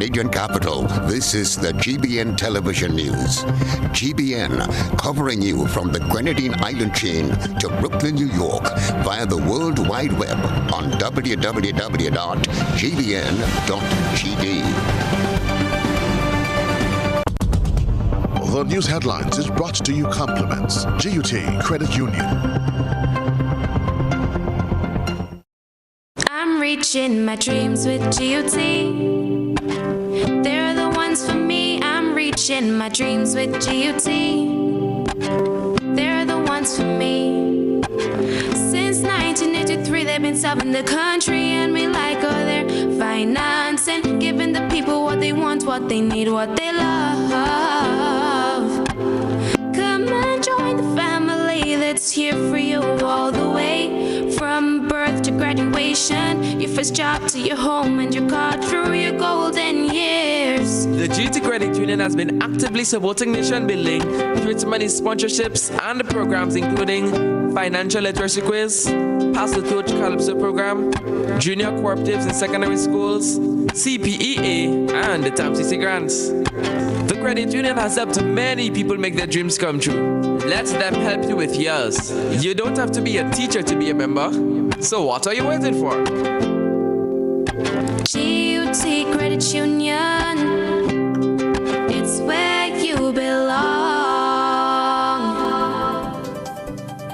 Canadian capital, this is the GBN Television News. GBN, covering you from the Grenadine Island chain to Brooklyn, New York, via the World Wide Web on www.gbn.gd. The news headlines is brought to you compliments GUT Credit Union. I'm reaching my dreams with GUT. They're the ones for me. I'm reaching my dreams with GUT. They're the ones for me. Since 1983, they've been serving the country, and we like all their financing, giving the people what they want, what they need, what they love. Come and join the family that's here for you all the way, from birth to graduation, your first job to your home and your car through your golden years. The GT Credit Union has been actively supporting nation building through its many sponsorships and programs including financial literacy quiz, Pass the Torch Calypso program, junior cooperatives in secondary schools, CPEA, and the TAMCC grants. The credit union has helped many people make their dreams come true. Let them help you with yours. You don't have to be a teacher to be a member. So what are you waiting for? GUT Credit Union, it's where you belong.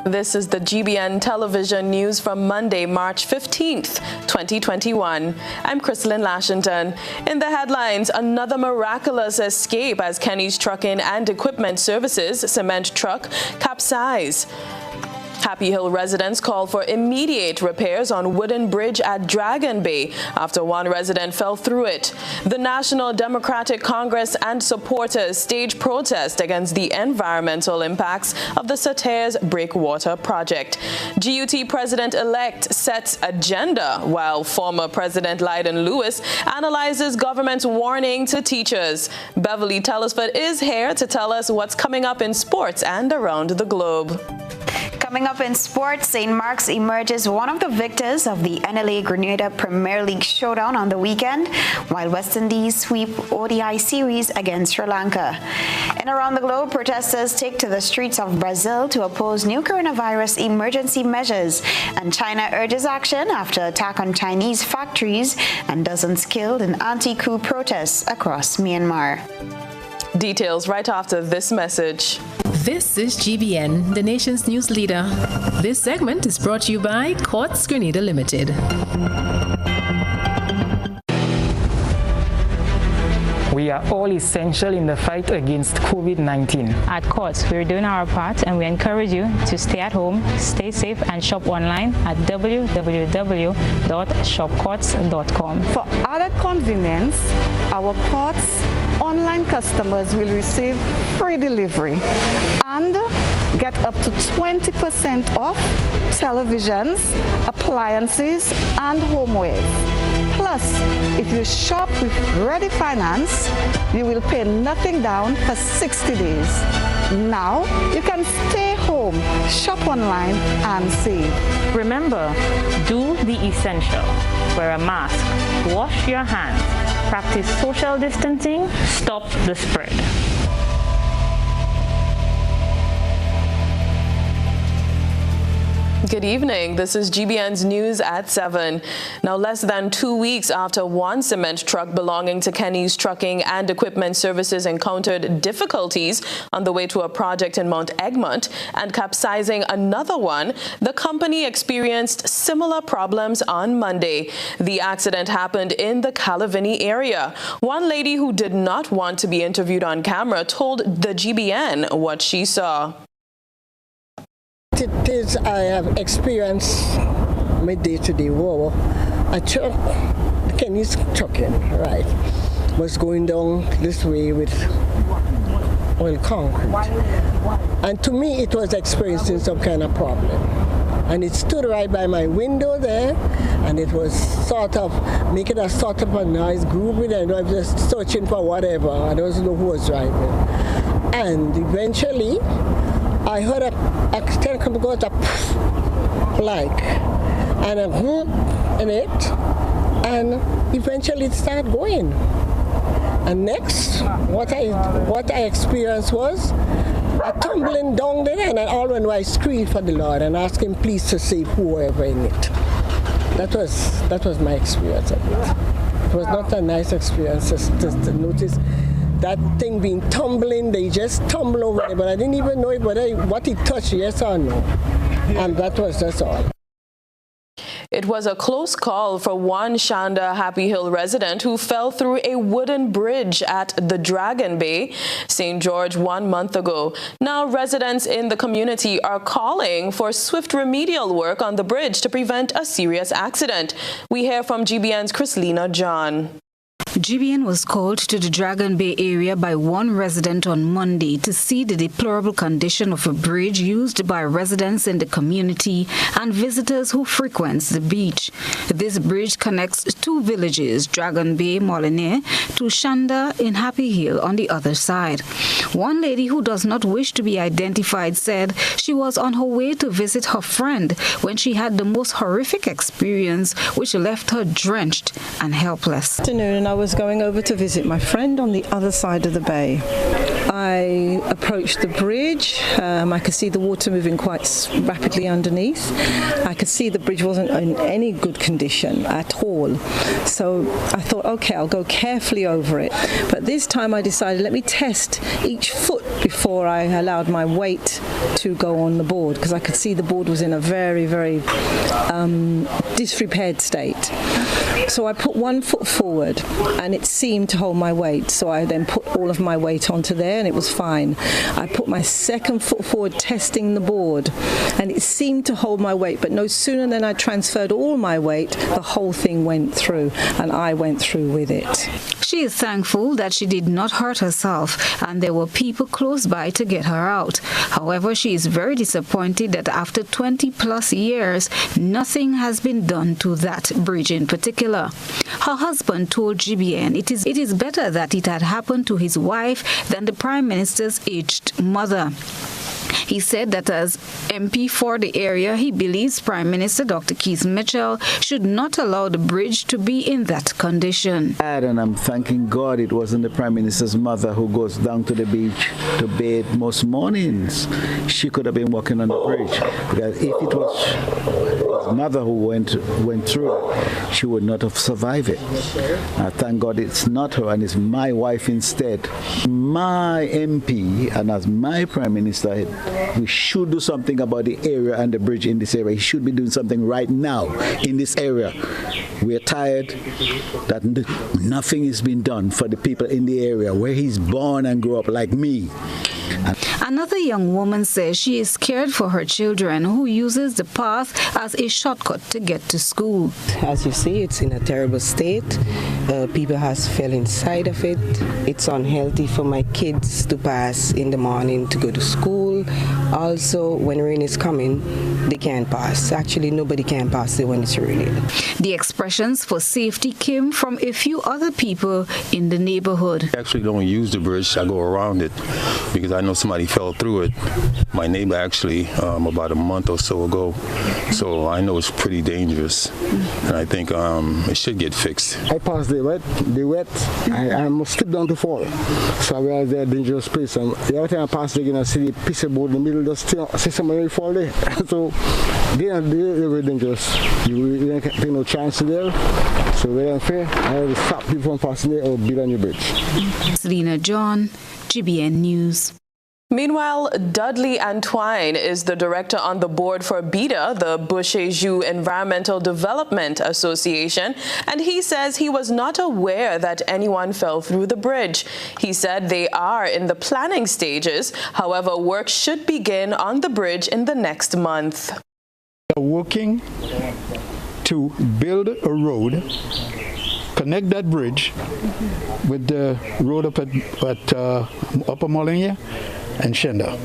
This is the GBN Television News from Monday, March 15th, 2021. I'm Chrislyn Lashington. In the headlines, another miraculous escape as Kenny's Trucking and Equipment Services cement truck capsized. Happy Hill residents call for immediate repairs on wooden bridge at Dragon Bay after one resident fell through it. The National Democratic Congress and supporters stage protest against the environmental impacts of the Satires Breakwater project. GUT President-elect sets agenda while former President Lyden Lewis analyzes government's warning to teachers. Beverly Telesford is here to tell us what's coming up in sports and around the globe. Coming up in sports, St. Mark's emerges one of the victors of the NLA Grenada Premier League showdown on the weekend, while West Indies sweep ODI series against Sri Lanka. And around the globe, protesters take to the streets of Brazil to oppose new coronavirus emergency measures, and China urges action after attack on Chinese factories and dozens killed in anti-coup protests across Myanmar. Details right after this message. This is GBN, the nation's news leader. This segment is brought to you by Quartz Grenada Limited. We are all essential in the fight against COVID-19. At Quartz, we're doing our part, and we encourage you to stay at home, stay safe, and shop online at www.shopquartz.com. For added convenience, our Quartz online customers will receive free delivery and get up to 20% off televisions, appliances, and homewares. Plus, if you shop with Ready Finance, you will pay nothing down for 60 days. Now, you can stay home, shop online, and save. Remember, do the essential. Wear a mask, wash your hands, practice social distancing, stop the spread. Good evening. This is GBN's News at 7. Now, less than 2 weeks after one cement truck belonging to Kenny's Trucking and Equipment Services encountered difficulties on the way to a project in Mount Egmont and capsizing another one, the company experienced similar problems on Monday. The accident happened in the Calavini area. One lady who did not want to be interviewed on camera told the GBN what she saw. It is, I have experienced my day-to-day work. A truck, Kenny's Trucking, right, was going down this way with oil concrete. And to me, it was experiencing some kind of problem. And it stood right by my window there, and it was sort of making a sort of a noise, grooving, and I was just searching for whatever. I don't know who was driving. And eventually, I heard a kind of goes up like, and a whoop in it, and eventually it started going. And next, what I experienced was a tumbling down there, and all when I screamed for the Lord and asked him please to save whoever in it. That was my experience of it. It was not a nice experience to notice that thing being tumbling. They just tumble over it, but I didn't even know what it touched, yes or no. And that's all. It was a close call for one Shanda Happy Hill resident who fell through a wooden bridge at the Dragon Bay, St. George 1 month ago. Now residents in the community are calling for swift remedial work on the bridge to prevent a serious accident. We hear from GBN's Chrislyn. GBN was called to the Dragon Bay area by one resident on Monday to see the deplorable condition of a bridge used by residents in the community and visitors who frequent the beach. This bridge connects two villages, Dragon Bay, Molyneux, to Shanda in Happy Hill on the other side. One lady who does not wish to be identified said she was on her way to visit her friend when she had the most horrific experience, which left her drenched and helpless. I was going over to visit my friend on the other side of the bay. I approached the bridge. I could see the water moving quite rapidly underneath. I could see the bridge wasn't in any good condition at all. So I thought, okay, I'll go carefully over it. But this time I decided, let me test each foot before I allowed my weight to go on the board, because I could see the board was in a very, very disrepaired state. So I put 1 foot forward and it seemed to hold my weight. So I then put all of my weight onto there and it was fine. I put my 2nd foot forward testing the board and it seemed to hold my weight, but no sooner than I transferred all my weight, the whole thing went through and I went through with it. She is thankful that she did not hurt herself and there were people close by to get her out. However, she is very disappointed that after 20 plus years, nothing has been done to that bridge in particular. Her husband told GBN it is better that it had happened to his wife than the Prime Minister's aged mother. He said that as MP for the area, he believes Prime Minister Dr. Keith Mitchell should not allow the bridge to be in that condition. And I'm thanking God it wasn't the Prime Minister's mother who goes down to the beach to bathe most mornings. She could have been walking on the bridge, because if it was his mother who went through it, she would not have survived it. I thank God it's not her and it's my wife instead. My MP and as my Prime Minister, we should do something about the area and the bridge in this area. He should be doing something right now in this area. We're tired that nothing is being done for the people in the area where he's born and grew up, like me. Another young woman says she is scared for her children who uses the path as a shortcut to get to school. As you see, it's in a terrible state. People has fell inside of it. It's unhealthy for my kids to pass in the morning to go to school. Also, when rain is coming, they can't pass. Actually, nobody can pass there when it's raining. The expressions for safety came from a few other people in the neighborhood. I actually don't use the bridge. I go around it because I know somebody fell through it. My neighbor actually about a month or so ago. So I know it's pretty dangerous. And I think it should get fixed. I passed the wet. I must slip down to fall. So I realized they're a dangerous place. And the other time I passed, they're going to see the piece of board in the middle, just see somebody fall there. So they're very dangerous. You don't take no chance there. So very unfair. I will stop people from passing there or build on your bridge. Selena John, GBN News. Meanwhile, Dudley Antoine is the director on the board for BIDA, the Boucher-Joux Environmental Development Association, and he says he was not aware that anyone fell through the bridge. He said they are in the planning stages. However, work should begin on the bridge in the next month. We're working to build a road, connect that bridge with the road up at Upper Molyneux and Shanda.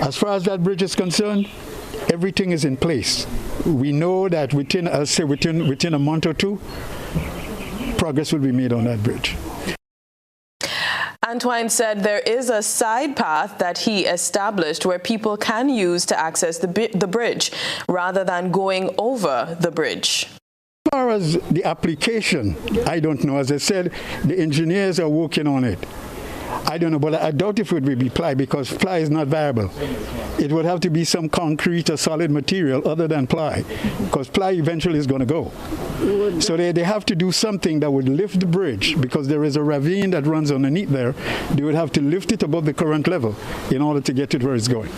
As far as that bridge is concerned, everything is in place. We know that within a month or two, progress will be made on that bridge. Antoine said there is a side path that he established where people can use to access the bridge rather than going over the bridge. far as the application, I don't know. As I said, the engineers are working on it. I don't know, but I doubt if it would be ply, because ply is not viable. It would have to be some concrete or solid material other than ply, because ply eventually is going to go. So they have to do something that would lift the bridge, because there is a ravine that runs underneath there. They would have to lift it above the current level in order to get it where it's going.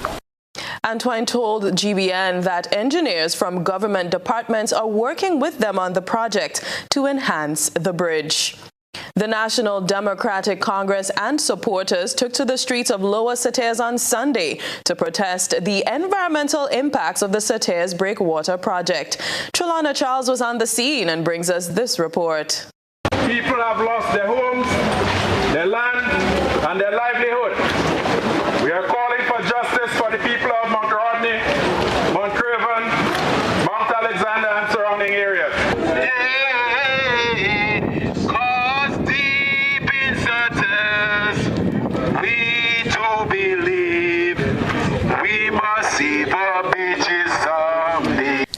Antoine told GBN that engineers from government departments are working with them on the project to enhance the bridge. The National Democratic Congress and supporters took to the streets of Lower Sateers on Sunday to protest the environmental impacts of the Sateers Breakwater project. Trelana Charles was on the scene and brings us this report. People have lost their homes, their land, and their livelihood. We are calling for justice for the people of Mount Rodney, Mount Craven, Mount Alexander, and surrounding areas.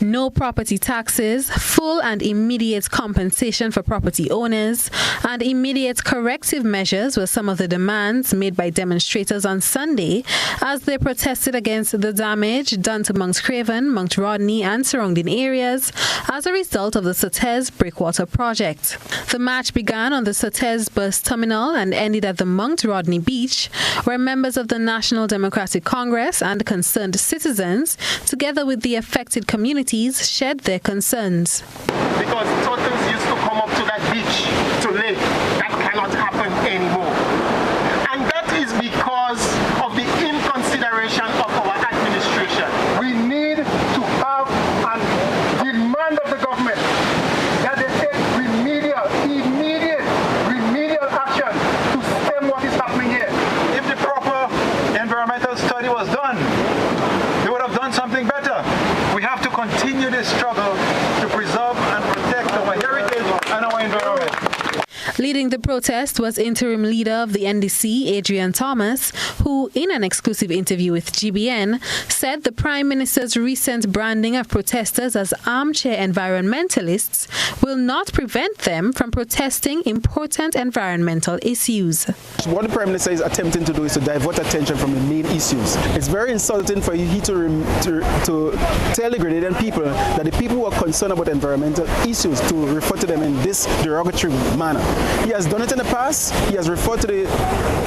No property taxes, full and immediate compensation for property owners, and immediate corrective measures were some of the demands made by demonstrators on Sunday as they protested against the damage done to Mount Craven, Mount Rodney, and surrounding areas as a result of the Sateers Breakwater project. The march began on the Sateers bus terminal and ended at the Mount Rodney beach, where members of the National Democratic Congress and concerned citizens, together with the affected communities, shared their concerns. Because turtles used to come up to that beach to live. That cannot happen anymore. And that is because of the inconsideration of our administration. We need to have a demand of the government that they take immediate remedial action to stem what is happening here. If the proper environmental study was done, they would have done something better. We have to continue this struggle to preserve and protect our heritage and our environment. Leading the protest was interim leader of the NDC, Adrian Thomas, who, in an exclusive interview with GBN, said the Prime Minister's recent branding of protesters as armchair environmentalists will not prevent them from protesting important environmental issues. What the Prime Minister is attempting to do is to divert attention from the main issues. It's very insulting for you to tell the Grenadian people that the people who are concerned about environmental issues to refer to them in this derogatory manner. He has done it in the past. He has referred to the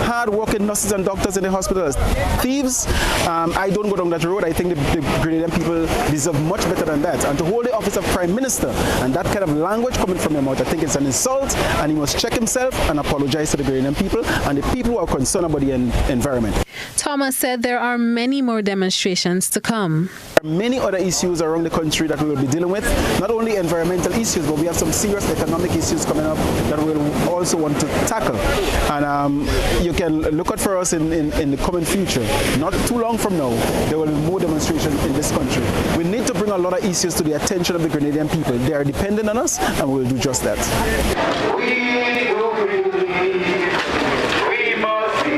hard-working nurses and doctors in the hospital as thieves. I don't go down that road. I think the Grenadian people deserve much better than that. And to hold the office of Prime Minister and that kind of language coming from your mouth, I think it's an insult, and he must check himself and apologize to the Grenadian people and the people who are concerned about the environment. Thomas said there are many more demonstrations to come. There are many other issues around the country that we will be dealing with, not only environmental issues, but we have some serious economic issues coming up that we'll also want to tackle. And you can look out for us in the coming future. Not too long from now, there will be more demonstrations in this country. We need to bring a lot of issues to the attention of the Grenadian people. They are dependent on us, and we'll do just that. We must be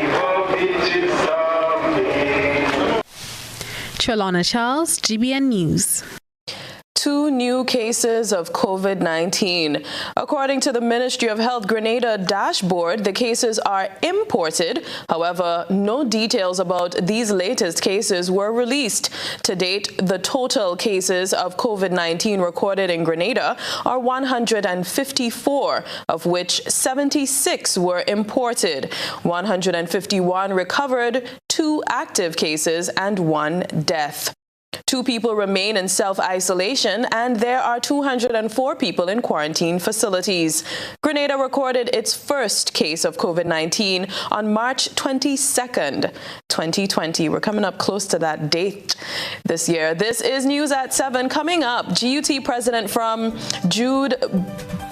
Trelana Charles, GBN News. 2 new cases of COVID-19. According to the Ministry of Health Grenada dashboard, the cases are imported. However, no details about these latest cases were released. To date, the total cases of COVID-19 recorded in Grenada are 154, of which 76 were imported. 151 recovered, 2 active cases, and 1 death. 2 people remain in self-isolation, and there are 204 people in quarantine facilities. Grenada recorded its first case of COVID-19 on March 22nd, 2020. We're coming up close to that date this year. This is News at 7. Coming up, GUT President from Jude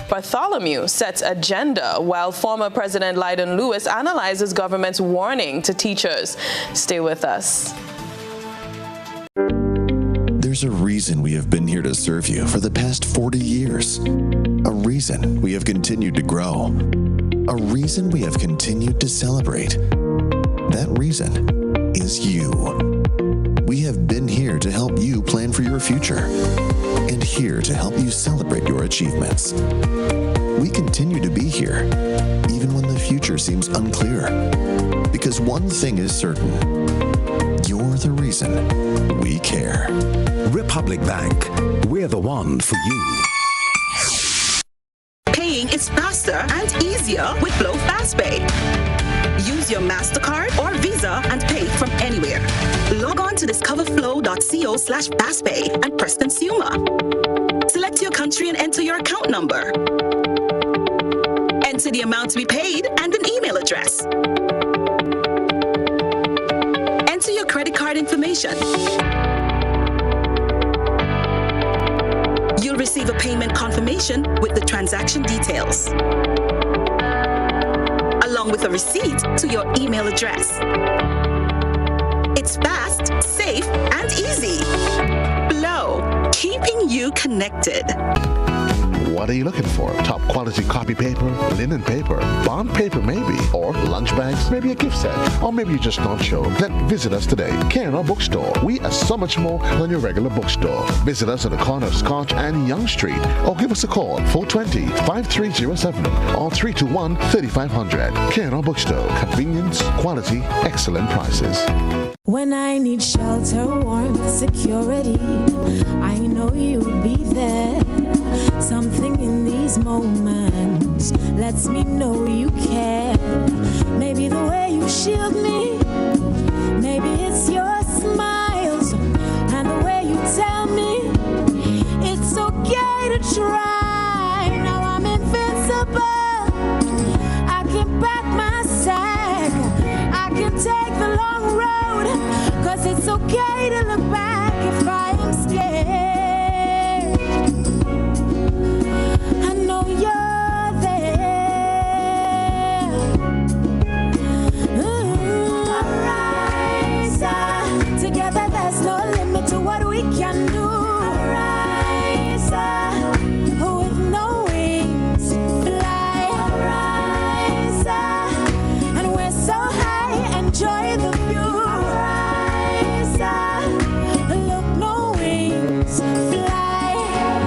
Bartholomew sets agenda, while former President Lyden Lewis analyzes government's warning to teachers. Stay with us. There's a reason we have been here to serve you for the past 40 years. A reason we have continued to grow. A reason we have continued to celebrate. That reason is you. We have been here to help you plan for your future. And and here to help you celebrate your achievements. We continue to be here, even when the future seems unclear. Because one thing is certain, you're the reason we care. Republic Bank, we're the one for you. Paying is faster and easier with Glow FastPay. Use your MasterCard or Visa and pay from anywhere. Log on to discoverflow.co/fastpay and press Consumer. Select your country and enter your account number. Enter the amount to be paid and an email address. Enter your credit card information. You'll receive a payment confirmation with the transaction details, along with a receipt to your email address. It's fast, safe, and easy. Flow, keeping you connected. What are you looking for? Top quality copy paper, linen paper, bond paper maybe, or lunch bags, maybe a gift set, or maybe you're just not sure. Then visit us today. K&R Bookstore. We are so much more than your regular bookstore. Visit us at the corner of Scotch and Young Street, or give us a call 420-5307 or 321-3500. K&R Bookstore. Convenience, quality, excellent prices. When I need shelter, warmth, security, I know you'll be there. Something in these moments lets me know you care. Maybe the way you shield me, maybe it's your smiles and the way you tell me it's okay to try. Now I'm invincible. I can back my sack. I can take the long road, 'cause it's okay to look back if I am scared. I know you're there. Arise, together there's no limit to what we can do. Arise, with no wings, fly. Arise, and we're so high, enjoy the view.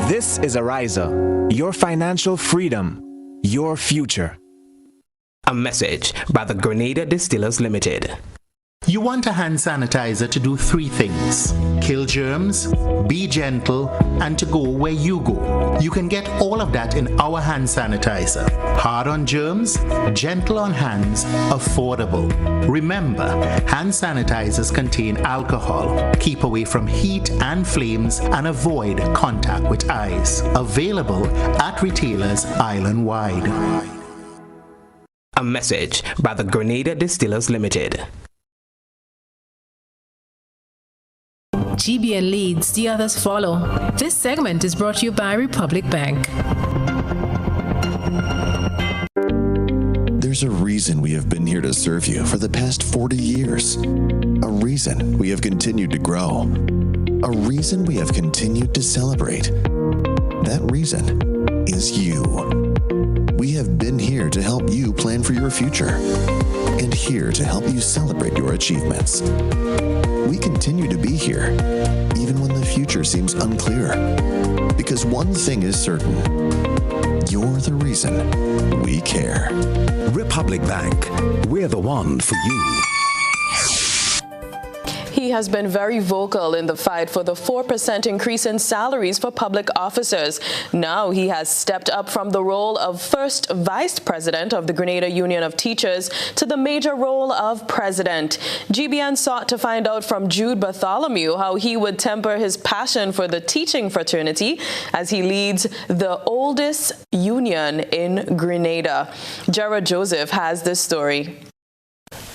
This is Ariza, your financial freedom, your future. A message by the Grenada Distillers Limited. You want a hand sanitizer to do 3 things: kill germs, be gentle, and to go where you go. You can get all of that in our hand sanitizer. Hard on germs, gentle on hands, affordable. Remember, hand sanitizers contain alcohol. Keep away from heat and flames and avoid contact with eyes. Available at retailers island-wide. A message by the Grenada Distillers Limited. GBN leads, the others follow. This segment is brought to you by Republic Bank. There's a reason we have been here to serve you for the past 40 years. A reason we have continued to grow. A reason we have continued to celebrate. That reason is you. We have been here to help you plan for your future and here to help you celebrate your achievements. We continue to be here, even when the future seems unclear. Because one thing is certain, you're the reason we care. Republic Bank, we're the one for you. He has been very vocal in the fight for the 4% increase in salaries for public officers. Now he has stepped up from the role of first vice president of the Grenada Union of Teachers to the major role of president. GBN sought to find out from Jude Bartholomew how he would temper his passion for the teaching fraternity as he leads the oldest union in Grenada. Jared Joseph has this story.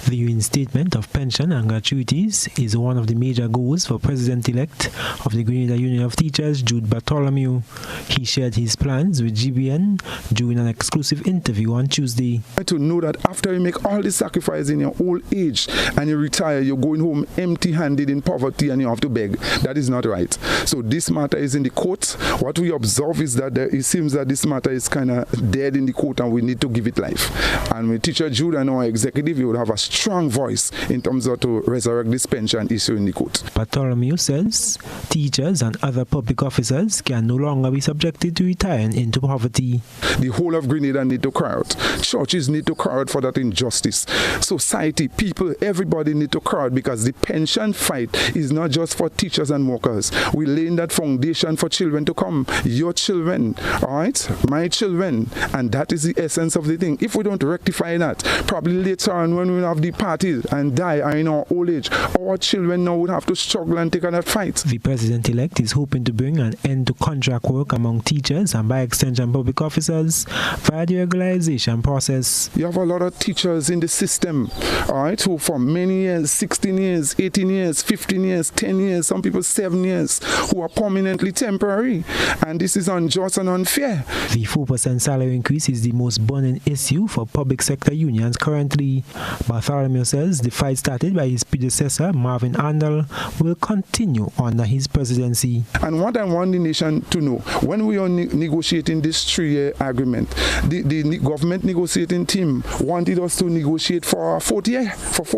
The reinstatement of pension and gratuities is one of the major goals for President-elect of the Grenada Union of Teachers, Jude Bartholomew. He shared his plans with GBN during an exclusive interview on Tuesday. To know that after you make all this sacrifice in your old age and you retire, you're going home empty-handed in poverty and you have to beg. That is not right. So this matter is in the court. What we observe is that it seems that this matter is kind of dead in the court and we need to give it life. And with Teacher Jude and our executive, we would have a strong voice in terms of to resurrect this pension issue in the court. Bartholomew says teachers and other public officers can no longer be subjected to retiring into poverty. The whole of Grenada need to cry out. Churches need to cry out for that injustice. Society, people, everybody need to cry out, because the pension fight is not just for teachers and workers. We're laying that foundation for children to come. Your children, all right? My children. And that is the essence of the thing. If we don't rectify that, probably later on when we have the parties and die in our old age, our children now would have to struggle and take on that fight. The president-elect is hoping to bring an end to contract work among teachers and by extension public officers via the regularization process. You have a lot of teachers in the system, all right, who for many years, 16 years, 18 years, 15 years, 10 years, some people 7 years, who are permanently temporary. And this is unjust and unfair. The 4% salary increase is the most burning issue for public sector unions currently. Bartholomew says the fight started by his predecessor, Marvin Andal, will continue under his presidency. And what I want the nation to know, when we are negotiating this 3-year agreement, the government negotiating team wanted us to negotiate for 4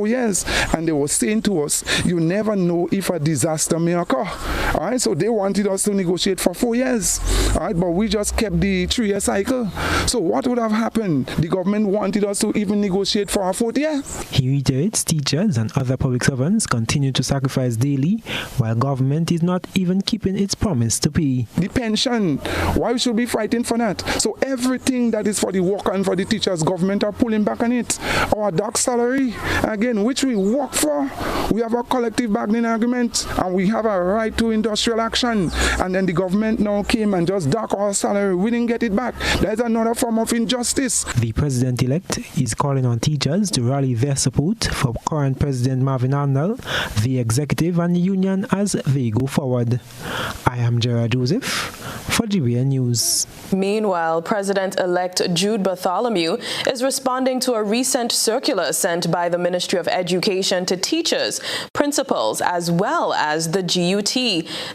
years. And they were saying to us, you never know if a disaster may occur. All right, so they wanted us to negotiate for 4 years. All right, but we just kept the 3-year cycle. So what would have happened? The government wanted us to even negotiate for a 4th year. He reiterates teachers and other public servants continue to sacrifice daily, while government is not even keeping its promise to pay. The pension, why should we be fighting for that? So everything that is for the worker and for the teachers, government are pulling back on it. Our dark salary, again, which we work for, we have a collective bargaining agreement and we have a right to industrial action. And then the government now came and just dark our salary. We didn't get it back. There's another form of injustice. The president-elect is calling on teachers to rally their support for current President Marvin Andal, the executive and the union as they go forward. I am Gerard Joseph for GBN News. Meanwhile, President-elect Jude Bartholomew is responding to a recent circular sent by the Ministry of Education to teachers, principals, as well as the GUT.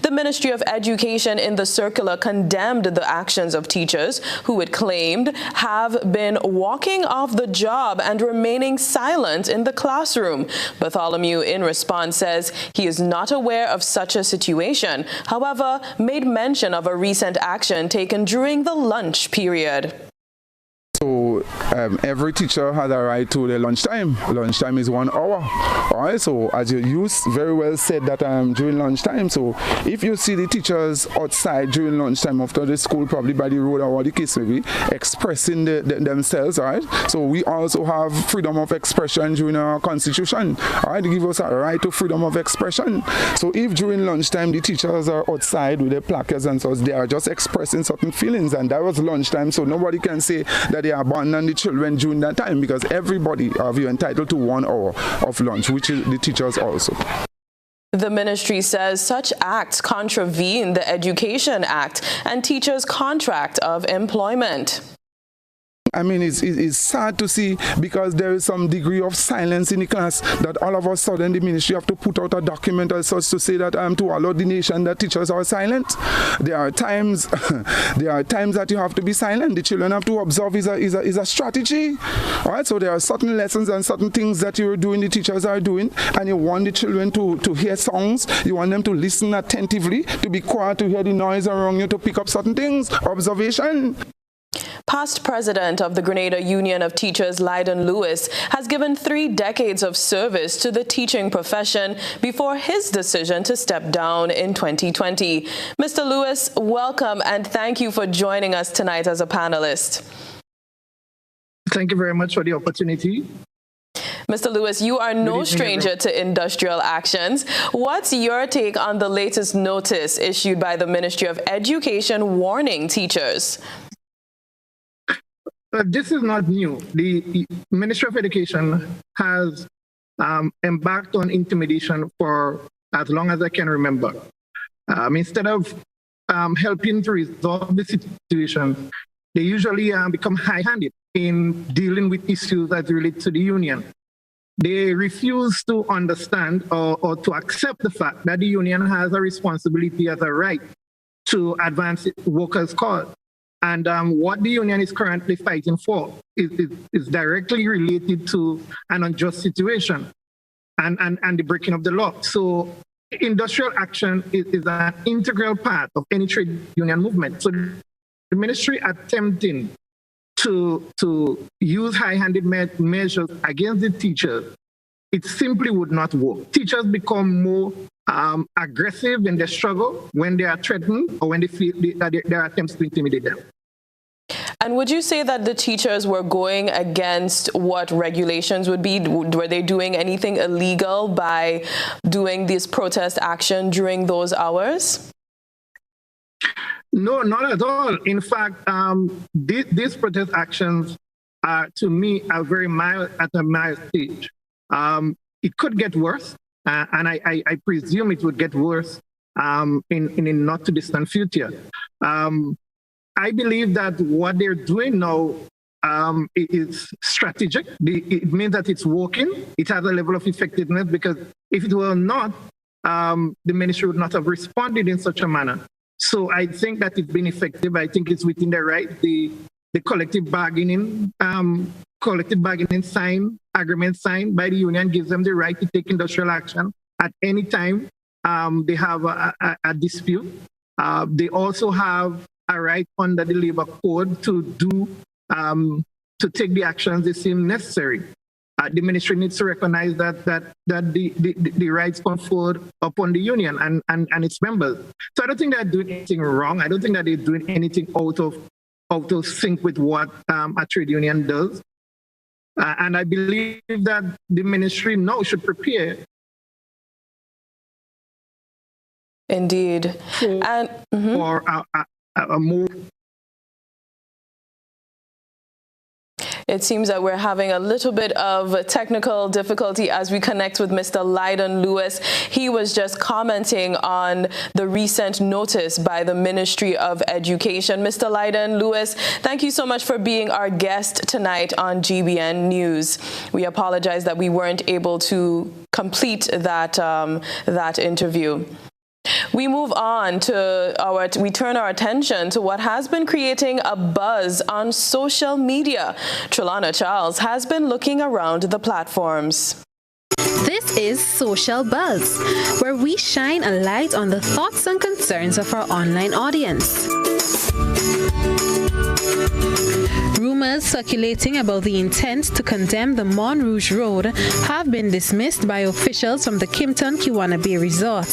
The Ministry of Education in the circular condemned the actions of teachers who it claimed have been walking off the job and remaining silent in the classroom. Bartholomew, in response, says he is not aware of such a situation, however, made mention of a recent action taken during the lunch period. So every teacher had a right to their lunchtime. Lunchtime is 1 hour. All right, so as you very well said that during lunchtime, so if you see the teachers outside during lunchtime after the school, probably by the road or what the case may be, expressing themselves, all right, so we also have freedom of expression during our constitution. All right, they give us a right to freedom of expression. So if during lunchtime the teachers are outside with their placards and so they are just expressing certain feelings, and that was lunchtime, so nobody can say that they abandon the children during that time, because everybody are entitled to 1 hour of lunch, which is the teachers also. The ministry says such acts contravene the Education Act and teachers' contract of employment. I mean, it's sad to see, because there is some degree of silence in the class, that all of a sudden the ministry have to put out a document as such to say that to allow the nation that teachers are silent. There are times that you have to be silent. The children have to observe is a strategy. All right, so there are certain lessons and certain things that you're doing, the teachers are doing, and you want the children to hear songs. You want them to listen attentively, to be quiet, to hear the noise around you, to pick up certain things. Observation. Past president of the Grenada Union of Teachers, Lydon Lewis, has given 3 decades of service to the teaching profession before his decision to step down in 2020. Mr. Lewis, welcome and thank you for joining us tonight as a panelist. Thank you very much for the opportunity. Mr. Lewis, you are no stranger to industrial actions. What's your take on the latest notice issued by the Ministry of Education warning teachers? This is not new. The Ministry of Education has embarked on intimidation for as long as I can remember. Instead of helping to resolve the situation, they usually become high-handed in dealing with issues that relate to the union. They refuse to understand or to accept the fact that the union has a responsibility as a right to advance workers' cause. And what the union is currently fighting for is directly related to an unjust situation and the breaking of the law. So industrial action is an integral part of any trade union movement. So the ministry attempting to use high-handed measures against the teachers, it simply would not work. Teachers become more aggressive in their struggle when they are threatened or when they feel that there are attempts to intimidate them. And would you say that the teachers were going against what regulations would be? Were they doing anything illegal by doing this protest action during those hours? No, not at all. In fact, these protest actions, to me, are very mild at a mild stage. It could get worse, and I presume it would get worse in a not too distant future. I believe that what they're doing now is strategic. It means that it's working. It has a level of effectiveness, because if it were not, the ministry would not have responded in such a manner. So I think that it's been effective. I think it's within their right. The collective bargaining agreement signed by the union gives them the right to take industrial action at any time they have a dispute. They also have a right under the labor code to take the actions they seem necessary. The ministry needs to recognize that the rights conferred upon the union and its members. So I don't think they're doing anything wrong. I don't think that they're doing anything out of sync with what a trade union does. And I believe that the ministry now should prepare. Indeed. And for a move. It seems that we're having a little bit of technical difficulty as we connect with Mr. Lydon Lewis. He was just commenting on the recent notice by the Ministry of Education. Mr. Lydon Lewis, thank you so much for being our guest tonight on GBN News. We apologize that we weren't able to complete that interview. We move on to we turn our attention to what has been creating a buzz on social media. Trelana Charles has been looking around the platforms. This is Social Buzz, where we shine a light on the thoughts and concerns of our online audience. Rumors circulating about the intent to condemn the Mont Rouge Road have been dismissed by officials from the Kimpton Kiwana Bay Resort.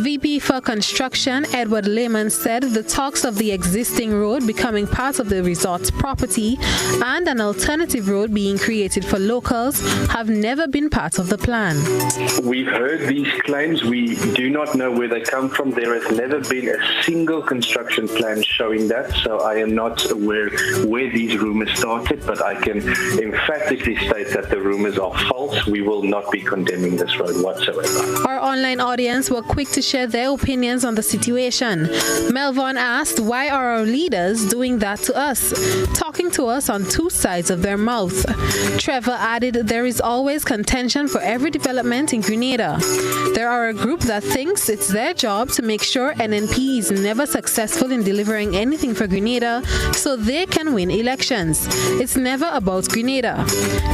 VP for Construction Edward Lehman said the talks of the existing road becoming part of the resort's property and an alternative road being created for locals have never been part of the plan. We've heard these claims. We do not know where they come from. There has never been a single construction plan showing that, so I am not aware where these rumors started, but I can emphatically state that the rumors are false. We will not be condemning this road whatsoever. Our online audience were quick to share their opinions on the situation. Melvon asked, why are our leaders doing that to us? Talking to us on two sides of their mouth. Trevor added, there is always contention for every development in Grenada. There are a group that thinks it's their job to make sure NNP is never successful in delivering anything for Grenada so they can win elections. It's never about Grenada.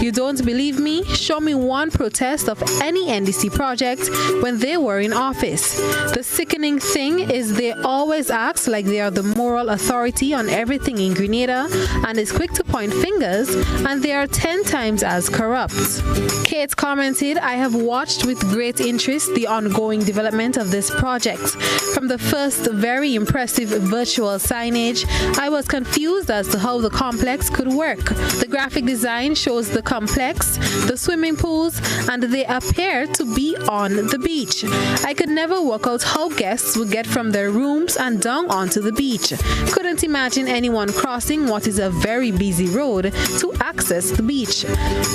You don't believe me? Show me one protest of any NDC project when they were in office. The sickening thing is they always act like they are the moral authority on everything in Grenada and is quick to point fingers, and they are 10 times as corrupt. Kate commented, I have watched with great interest the ongoing development of this project. From the first very impressive virtual signage, I was confused as to how the complex could work. The graphic design shows the complex, the swimming pools, and they appear to be on the beach. I could never work out how guests would get from their rooms and down onto the beach. Couldn't imagine anyone crossing what is a very busy road to access the beach.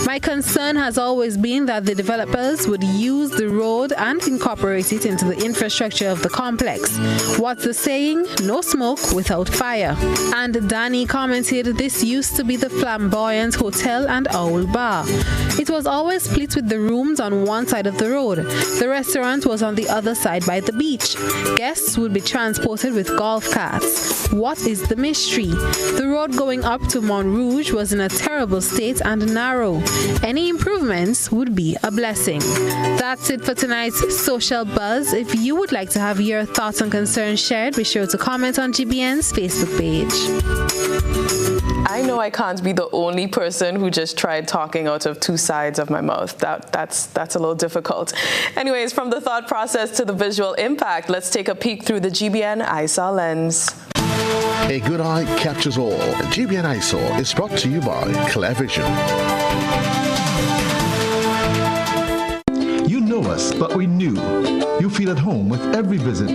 My concern has always been that the developers would use the road and incorporate it into the infrastructure of the complex. What's the saying? No smoke without fire. And Danny commented, this used to be the Flamboyant Hotel and Owl Bar. It was always split with the rooms on one side of the road. The restaurant was on the other side by the beach. Guests would be transported with golf carts. What is the mystery? The road going up to Mont Rouge was in a terrible state and narrow. Any improvements would be a blessing. That's it for tonight's Social Buzz. If you would like to have your thoughts and concerns shared, be sure to comment on GBN's Facebook page. I know I can't be the only person who just tried talking out of two sides of my mouth. That's a little difficult. Anyways, from the thought process to the visual impact, let's take a peek through the GBN ISAW lens. A good eye captures all. GBN ISAW is brought to you by Clear Vision. You know us, but we knew. You feel at home with every visit.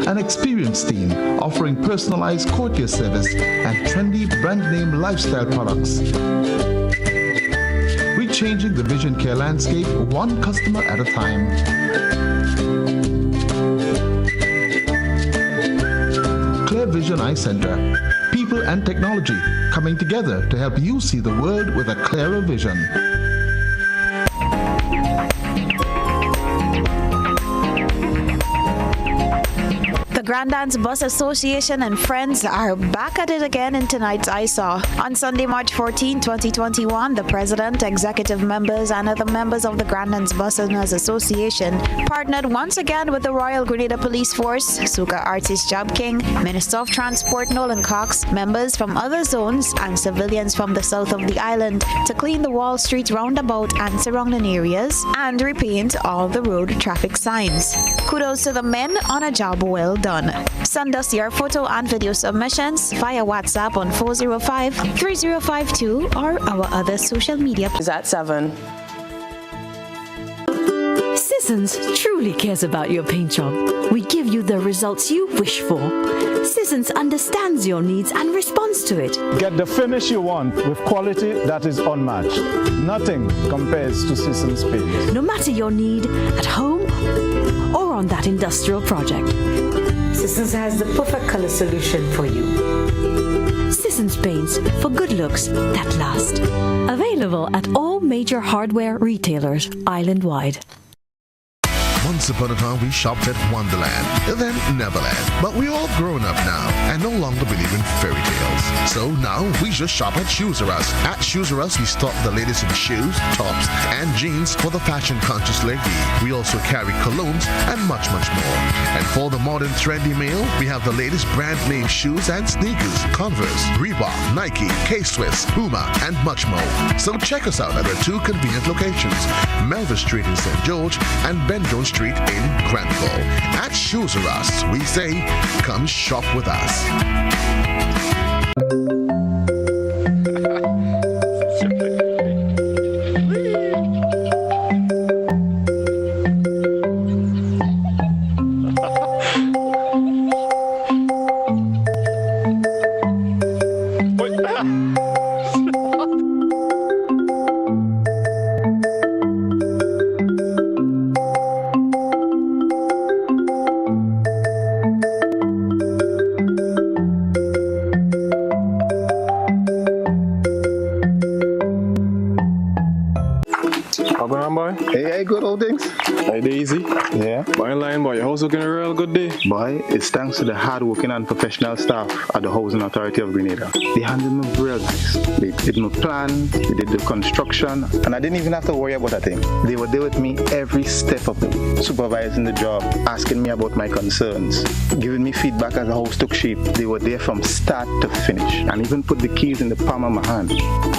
An experienced team offering personalized courtier service and trendy brand name lifestyle products. We're changing the vision care landscape one customer at a time. Clear Vision Eye Center. People and technology coming together to help you see the world with a clearer vision. The Grandans Bus Association and friends are back at it again in tonight's ISAW. On Sunday, March 14, 2021, the President, executive members, and other members of the Grandans Bus Owners Association partnered once again with the Royal Grenada Police Force, Suka Artist Job King, Minister of Transport Nolan Cox, members from other zones, and civilians from the south of the island to clean the Wall Street roundabout and surrounding areas and repaint all the road traffic signs. Kudos to the men on a job well done. Send us your photo and video submissions via WhatsApp on 405-3052 or our other social media. Is at 7. Sissons truly cares about your paint job. We give you the results you wish for. Sissons understands your needs and responds to it. Get the finish you want with quality that is unmatched. Nothing compares to Sissons paint. No matter your need at home or on that industrial project, Sissons has the perfect color solution for you. Sissons paints for good looks that last. Available at all major hardware retailers island-wide. Once upon a time, we shopped at Wonderland, then Neverland. But we're all grown up now and no longer believe in fairy tales. So now we just shop at Shoes R Us. At Shoes R Us, we stock the latest in shoes, tops, and jeans for the fashion-conscious lady. We also carry colognes and much, much more. And for the modern trendy male, we have the latest brand name shoes and sneakers, Converse, Reebok, Nike, K-Swiss, Puma, and much more. So check us out at our two convenient locations, Melville Street in St. George and Ben Jones Street in Granville. At Shoes R Us, we say, come shop with us. Hey, good old things. Hey, Daisy. Yeah. Boy, line boy, your house looking a real good day. Boy, it's thanks to the hard-working and professional staff at the Housing Authority of Grenada. They handled me real nice. They did my plan, they did the construction, and I didn't even have to worry about a thing. They were there with me every step of the way, supervising the job, asking me about my concerns, giving me feedback as the house took shape. They were there from start to finish, and even put the keys in the palm of my hand.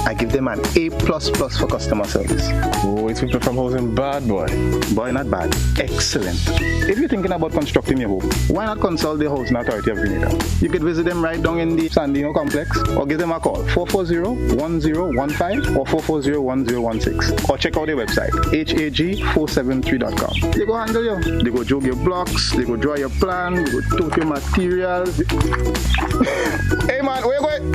I give them an A++ for customer service. Oh, it's people from housing bad, boy. Boy, not bad. Excellent. If you're thinking about constructing your home, why not consult the Housing Authority of Grenada? You could visit them right down in the Sandino complex or give them a call, 440-1015 or 440-1016. Or check out their website, hag473.com. They go handle you. They go jog your blocks, they go draw your plan, they go tote your materials. Hey man, where you going?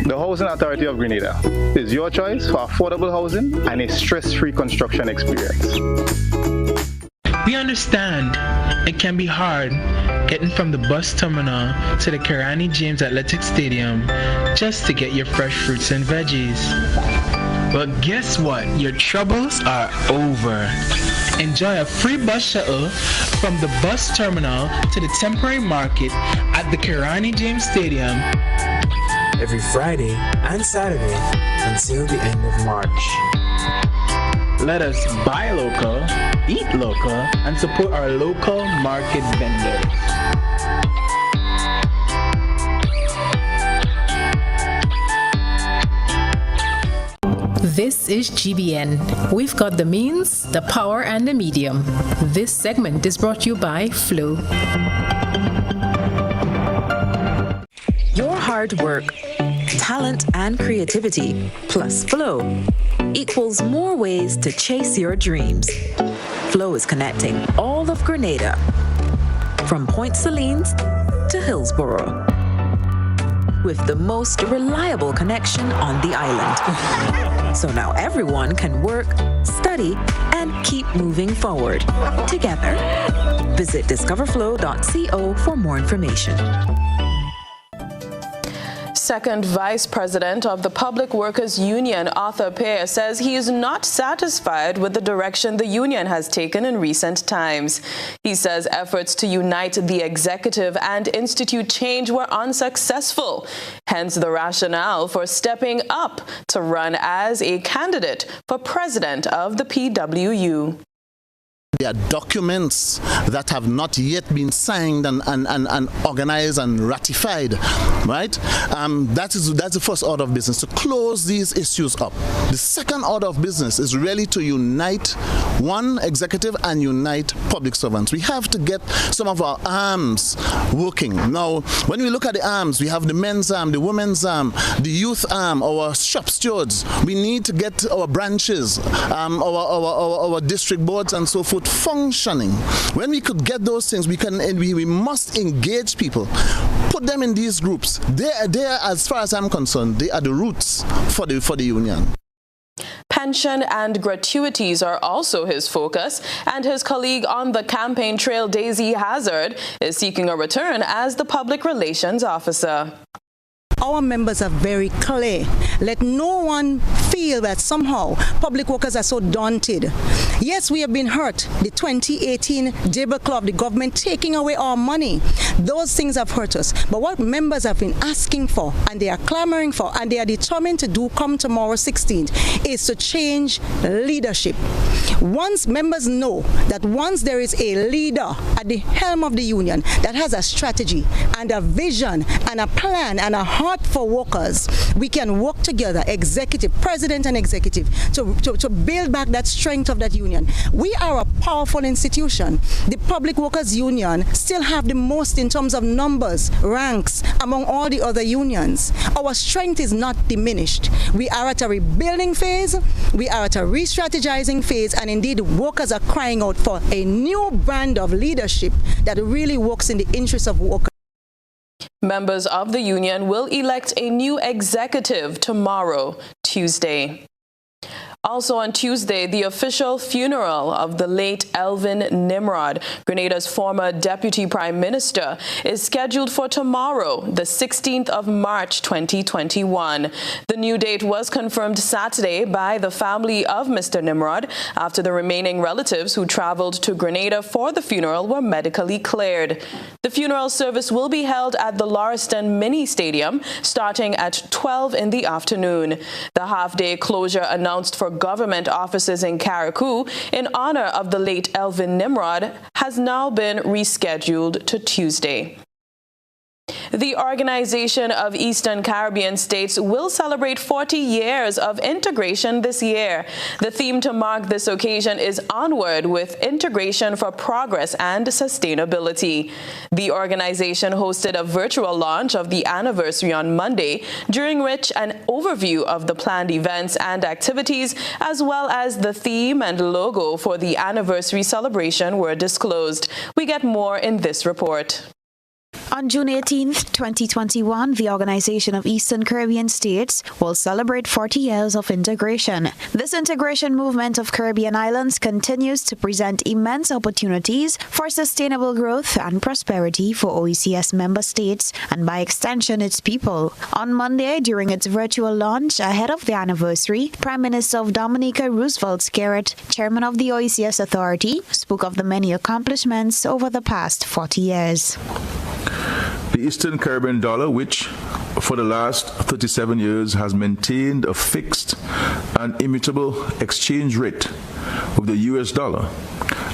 The Housing Authority of Grenada is your choice for affordable housing and a stress-free construction experience. We understand it can be hard getting from the bus terminal to the Karani James Athletic Stadium just to get your fresh fruits and veggies. Well, guess what? Your troubles are over. Enjoy a free bus shuttle from the bus terminal to the temporary market at the Kirani James Stadium every Friday and Saturday until the end of March. Let us buy local, eat local, and support our local market vendors. This is GBN. We've got the means, the power, and the medium. This segment is brought to you by Flow. Your hard work, talent, and creativity, plus Flow, equals more ways to chase your dreams. Flow is connecting all of Grenada, from Point Salines to Hillsborough, with the most reliable connection on the island. So now everyone can work, study, and keep moving forward together. Visit discoverflow.co for more information. Second Vice President of the Public Workers Union, Arthur Pear, says he is not satisfied with the direction the union has taken in recent times. He says efforts to unite the executive and institute change were unsuccessful, hence the rationale for stepping up to run as a candidate for president of the PWU. There are documents that have not yet been signed and organized and ratified, right? That's the first order of business, to close these issues up. The second order of business is really to unite one executive and unite public servants. We have to get some of our arms working. Now, when we look at the arms, we have the men's arm, the women's arm, the youth arm, our shop stewards. We need to get our branches, our district boards and so forth functioning. When we could get those things, we must engage people, put them in these groups. They are, as far as I'm concerned, they are the roots for the union. Pension and gratuities are also his focus, and his colleague on the campaign trail, Daisy Hazard, is seeking a return as the public relations officer. Our members are very clear. Let no one feel that somehow public workers are so daunted. Yes, we have been hurt. The 2018 debacle of the government taking away our money. Those things have hurt us. But what members have been asking for, and they are clamoring for, and they are determined to do come tomorrow 16th, is to change leadership. Once members know that once there is a leader at the helm of the union that has a strategy and a vision and a plan and a heart for workers, we can work together, executive, president and executive, to build back that strength of that union. We are a powerful institution. The Public Workers Union still have the most in terms of numbers, ranks among all the other unions. Our strength is not diminished. We are at a rebuilding phase, we are at a re-strategizing phase, and indeed workers are crying out for a new brand of leadership that really works in the interests of workers. Members of the union will elect a new executive tomorrow, Tuesday. Also on Tuesday, the official funeral of the late Elvin Nimrod, Grenada's former Deputy Prime Minister, is scheduled for tomorrow, the 16th of March, 2021. The new date was confirmed Saturday by the family of Mr. Nimrod after the remaining relatives who traveled to Grenada for the funeral were medically cleared. The funeral service will be held at the Lauriston Mini Stadium starting at 12 in the afternoon. The half-day closure announced for government offices in Carriacou in honor of the late Elvin Nimrod has now been rescheduled to Tuesday. The Organization of Eastern Caribbean States will celebrate 40 years of integration this year. The theme to mark this occasion is Onward with Integration for Progress and Sustainability. The organization hosted a virtual launch of the anniversary on Monday, during which an overview of the planned events and activities, as well as the theme and logo for the anniversary celebration were disclosed. We get more in this report. On June 18th, 2021, the Organization of Eastern Caribbean States will celebrate 40 years of integration. This integration movement of Caribbean islands continues to present immense opportunities for sustainable growth and prosperity for OECS member states and by extension its people. On Monday, during its virtual launch ahead of the anniversary, Prime Minister of Dominica Roosevelt Skerritt, chairman of the OECS Authority, spoke of the many accomplishments over the past 40 years. The Eastern Caribbean dollar, which for the last 37 years has maintained a fixed and immutable exchange rate with the US dollar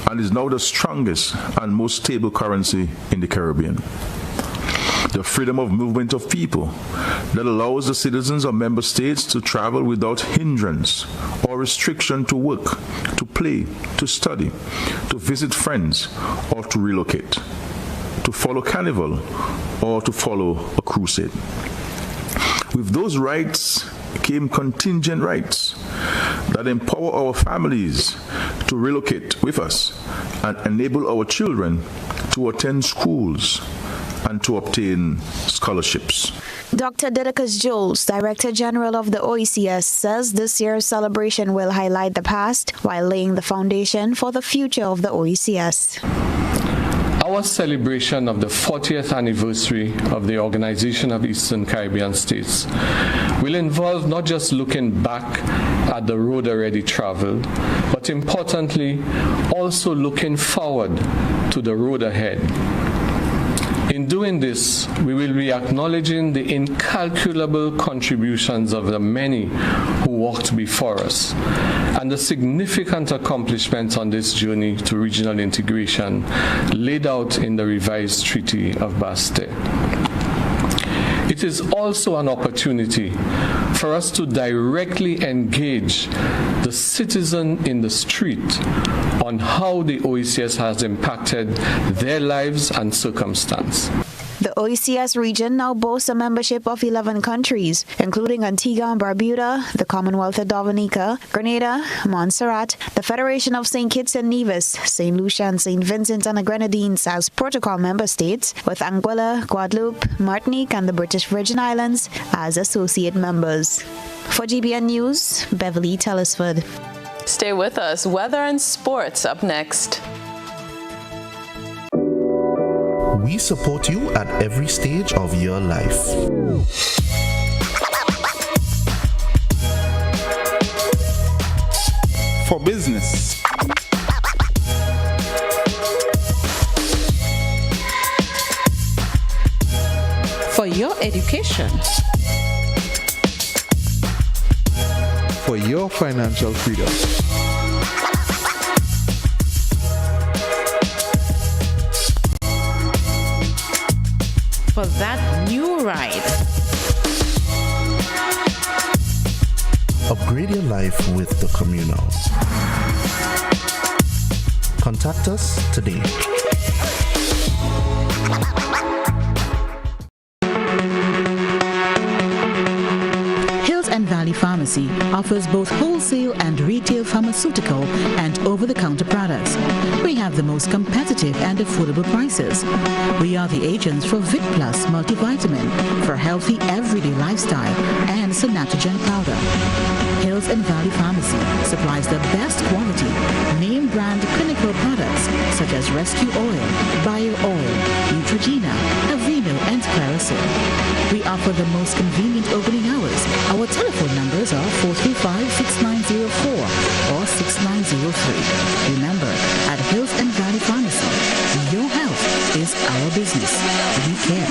and is now the strongest and most stable currency in the Caribbean. The freedom of movement of people that allows the citizens of member states to travel without hindrance or restriction to work, to play, to study, to visit friends, or to relocate, to follow carnival, or to follow a crusade. With those rights came contingent rights that empower our families to relocate with us and enable our children to attend schools and to obtain scholarships. Dr. Didacus Jones, Director General of the OECS, says this year's celebration will highlight the past while laying the foundation for the future of the OECS. Our celebration of the 40th anniversary of the Organization of Eastern Caribbean States will involve not just looking back at the road already traveled, but importantly, also looking forward to the road ahead. In doing this, we will be acknowledging the incalculable contributions of the many who walked before us and the significant accomplishments on this journey to regional integration laid out in the revised Treaty of Bastille. It is also an opportunity for us to directly engage the citizen in the street on how the OECS has impacted their lives and circumstance. The OECS region now boasts a membership of 11 countries, including Antigua and Barbuda, the Commonwealth of Dominica, Grenada, Montserrat, the Federation of St. Kitts and Nevis, St. Lucia and St. Vincent and the Grenadines as protocol member states, with Anguilla, Guadeloupe, Martinique and the British Virgin Islands as associate members. For GBN News, Beverly, Telesford. Stay with us. Weather and sports up next. We support you at every stage of your life. For business, For your education. for your financial freedom. For that new ride. Upgrade your life with the Communal. Contact us today. Hills and Valley Pharmacy offers both wholesale and retail pharmaceutical and over-the-counter products. We have the most competitive and affordable prices. We are the agents for Vit Plus multivitamin for healthy everyday lifestyle and Sanatogen powder. Hills and Valley Pharmacy supplies the best quality, name brand clinical products such as Rescue Oil, Bio Oil, Neutrogena, Aveeno, and Clarisil. We offer the most convenient opening hours. Our telephone numbers are 435-6904 or 6903. Remember, at Hills and Valley Pharmacy, your health is our business. We care.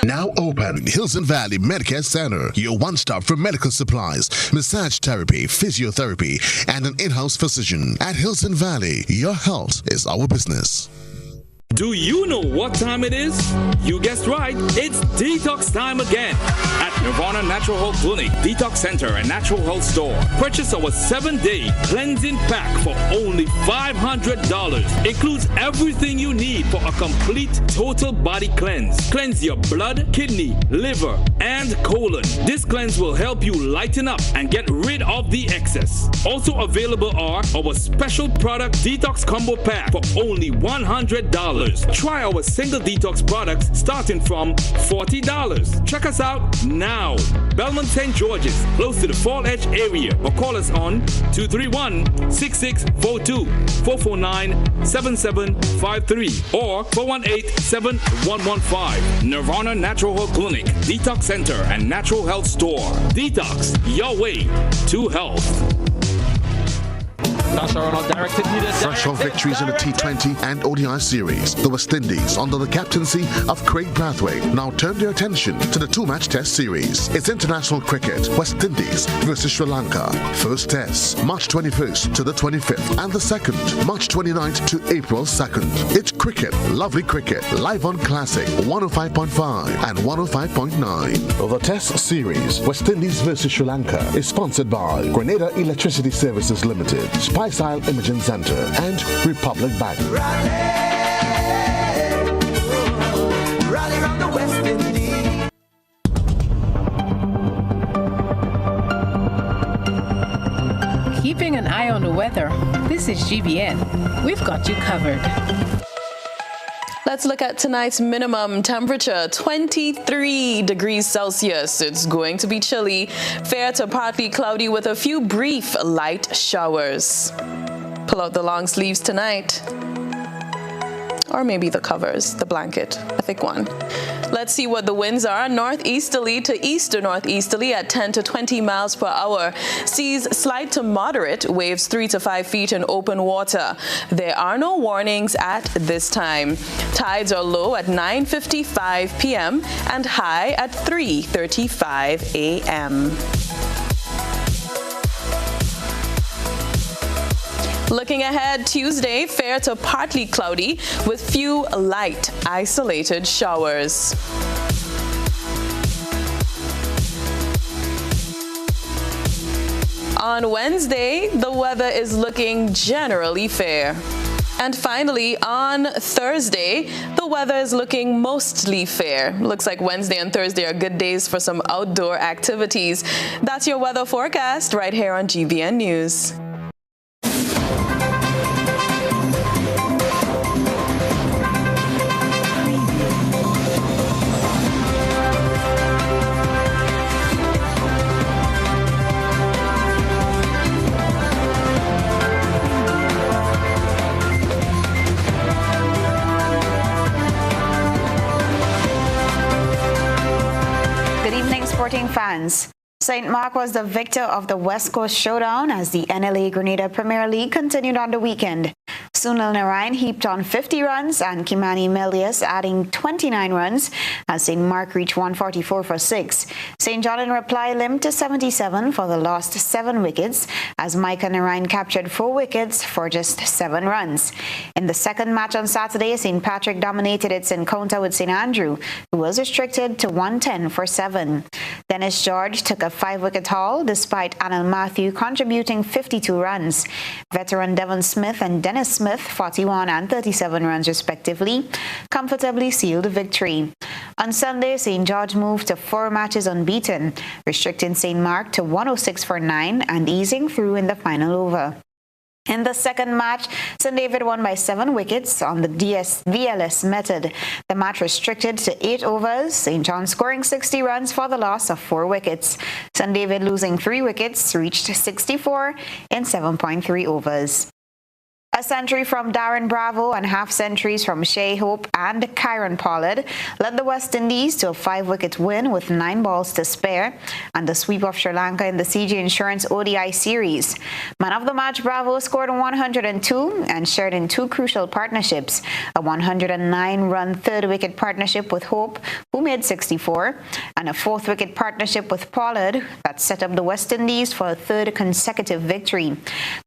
Now open, Hills and Valley Medicare Center, your one-stop for medical supplies, massage therapy, physiotherapy, and an in-house physician. At Hills and Valley, your health is our business. Do you know what time it is? You guessed right, it's detox time again. At Nirvana Natural Health Clinic, Detox Center, and Natural Health Store. Purchase our 7-day cleansing pack for only $500. Includes everything you need for a complete total body cleanse. Cleanse your blood, kidney, liver, and colon. This cleanse will help you lighten up and get rid of the excess. Also available are our special product Detox Combo Pack for only $100. $20. Try our single detox products starting from $40. Check us out now. Belmont St. George's, close to the Fall Edge area, or call us on 231-6642, 449-7753, or 418-7115. Nirvana Natural Health Clinic, Detox Center, and Natural Health Store. Detox, your way to health. Fresh for victories in the T20 and ODI series, the West Indies, under the captaincy of Craig Brathwaite, now turn their attention to the two-match test series. It's international cricket, West Indies versus Sri Lanka. First test, March 21st to the 25th, and the second, March 29th to April 2nd. It's cricket, lovely cricket, live on Classic 105.5 and 105.9. The test series, West Indies versus Sri Lanka, is sponsored by Grenada Electricity Services Limited, Spice Isle Imaging Center, and Republic Bank. Rally round the West Indies. Keeping an eye on the weather. This is GBN. We've got you covered. Let's look at tonight's minimum temperature, 23 degrees Celsius. It's going to be chilly, fair to partly cloudy with a few brief light showers. Pull out the long sleeves tonight. Or maybe the covers, the blanket, a thick one. Let's see what the winds are. Northeasterly to eastern northeasterly at 10 to 20 miles per hour. Seas slight to moderate, waves 3 to 5 feet in open water. There are no warnings at this time. Tides are low at 9:55 p.m. and high at 3:35 a.m. Looking ahead, Tuesday, fair to partly cloudy with few light, isolated showers. On Wednesday, the weather is looking generally fair. And finally, on Thursday, the weather is looking mostly fair. Looks like Wednesday and Thursday are good days for some outdoor activities. That's your weather forecast right here on GBN News. Fans. St. Mark was the victor of the West Coast Showdown as the NLA Grenada Premier League continued on the weekend. Sunil Narayan heaped on 50 runs and Kimani Melius adding 29 runs as St. Mark reached 144 for 6. St. John in reply limped to 77 for the lost 7 wickets as Micah Narayan captured 4 wickets for just 7 runs. In the second match on Saturday, St. Patrick dominated its encounter with St. Andrew, who was restricted to 110 for 7. Dennis George took a 5-wicket haul despite Anil Matthew contributing 52 runs. Veteran Devon Smith and Dennis Smith, 41 and 37 runs respectively, comfortably sealed the victory. On Sunday, St. George moved to 4 matches unbeaten, restricting St. Mark to 106 for 9 and easing through in the final over. In the second match, St. David won by 7 wickets on the VLS method. The match restricted to 8 overs, St. John scoring 60 runs for the loss of 4 wickets. St. David losing 3 wickets reached 64 in 7.3 overs. A century from Darren Bravo and half-centuries from Shea Hope and Kyron Pollard led the West Indies to a 5-wicket win with 9 balls to spare and the sweep of Sri Lanka in the CG Insurance ODI series. Man of the match Bravo scored 102 and shared in 2 crucial partnerships, a 109-run third-wicket partnership with Hope, who made 64, and a 4th-wicket partnership with Pollard that set up the West Indies for a 3rd consecutive victory.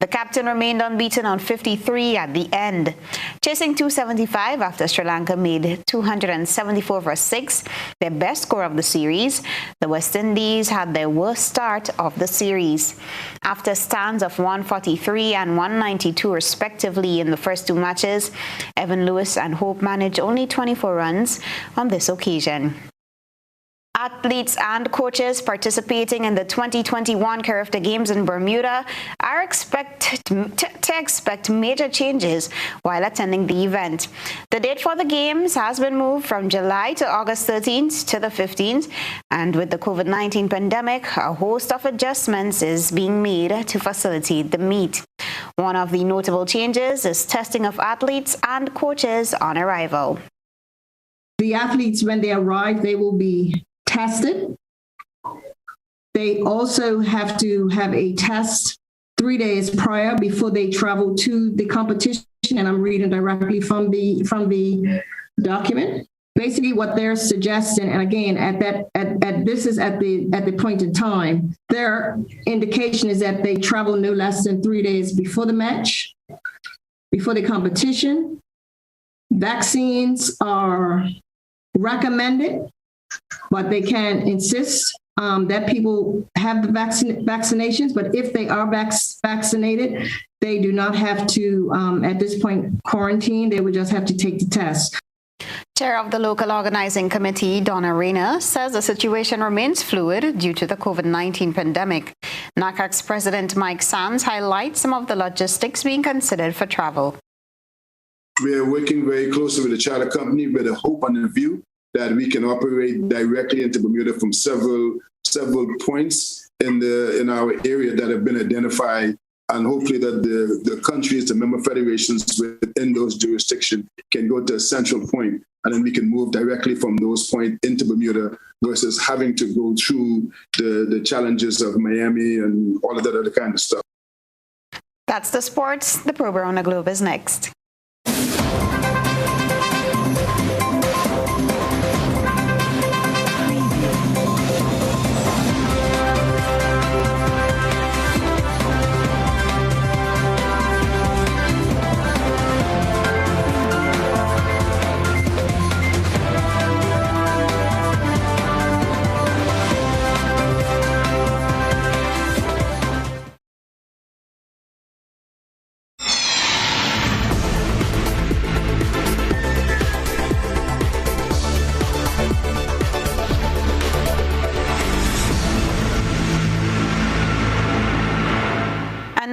The captain remained unbeaten on 53 at the end, chasing 275 after Sri Lanka made 274 for 6, their best score of the series. The West Indies had their worst start of the series. After stands of 143 and 192 respectively in the first 2 matches, Evan Lewis and Hope managed only 24 runs on this occasion. Athletes and coaches participating in the 2021 Carifta Games in Bermuda are expected to expect major changes while attending the event. The date for the Games has been moved from July to August 13th to the 15th, and with the COVID-19 pandemic, a host of adjustments is being made to facilitate the meet. One of the notable changes is testing of athletes and coaches on arrival. The athletes, when they arrive, they will be tested. They also have to have a test 3 days prior before they travel to the competition, and I'm reading directly from the document. Basically, what they're suggesting, and again, this is at the point in time, their indication is that they travel no less than 3 days before the match, before the competition. Vaccines are recommended, but they can insist that people have the vaccinations. But if they are vaccinated, they do not have to, at this point, quarantine. They would just have to take the test. Chair of the local organizing committee, Donna Rayner, says the situation remains fluid due to the COVID-19 pandemic. NACAC's President Mike Sands highlights some of the logistics being considered for travel. We are working very closely with the charter company with a hope and a view that we can operate directly into Bermuda from several points in our area that have been identified, and hopefully that the countries, the member federations within those jurisdictions can go to a central point, and then we can move directly from those points into Bermuda versus having to go through the challenges of Miami and all of that other kind of stuff. That's the sports. The program on the Globe is next.